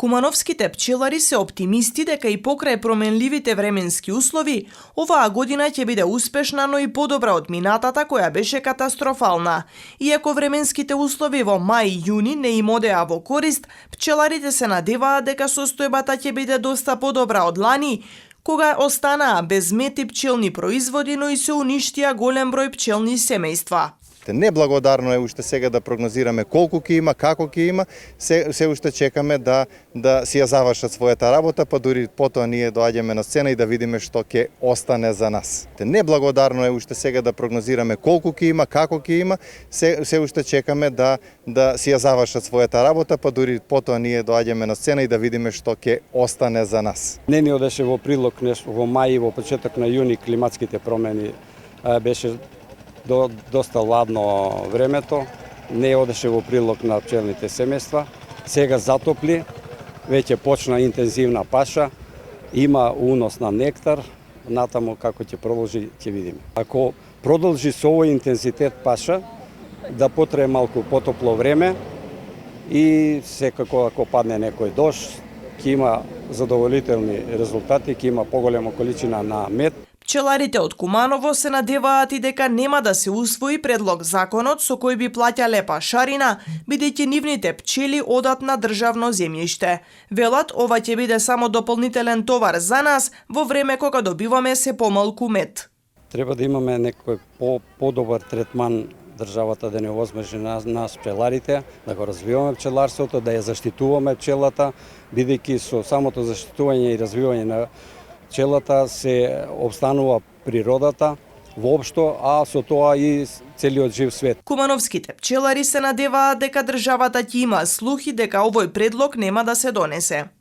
Кумановските пчелари се оптимисти дека и покрај променливите временски услови, оваа година ќе биде успешна, но и подобра од минатата која беше катастрофална. Иако временските услови во мај и јуни не им одеа во корист, пчеларите се надеваат дека состојбата ќе биде доста подобра од лани, кога останаа без мед и пчелни производи, но и се уништија голем број пчелни семејства. Неблагодарно е уште сега да прогнозираме колку ќе има, како ќе има, се уште чекаме да си ја завршат својата работа, па дури потоа ние доаѓаме на сцена и да видиме што ќе остане за нас. Неблагодарно е уште сега да прогнозираме колку ќе има, како ќе има, се уште чекаме да си ја завршат својата работа, па дури потоа ние доаѓаме на сцена и да видиме што ќе остане за нас. Не ни одеше во прилог нешто во мај и во почеток на јуни климатските промени, беше доста ладно времето, не одеше во прилог на пчелните семејства. Сега затопли, веќе почна интензивна паша, има унос на нектар, натаму како ќе продолжи ќе видиме. Ако продолжи со овој интензитет паша, да потрае малку потопло време и секако ако падне некој дожд, ќе има задоволителни резултати, ќе има поголема количина на мед. Пчеларите од Куманово се надеваат и дека нема да се усвои предлог законот со кој би плаќале пашарина, бидејќи нивните пчели одат на државно земјиште. Велат, ова ќе биде само дополнителен товар за нас во време кога добиваме се помалку мед. Треба да имаме некој подобар третман државата да не овозможи нас пчеларите, да го развиваме пчеларството, да ја заштитуваме пчелата, бидејќи со самото заштитување и развивање на пчелата се обстанува природата воопшто, а со тоа и целиот жив свет. Кумановските пчелари се надеваат дека државата ќе има слух и дека овој предлог нема да се донесе.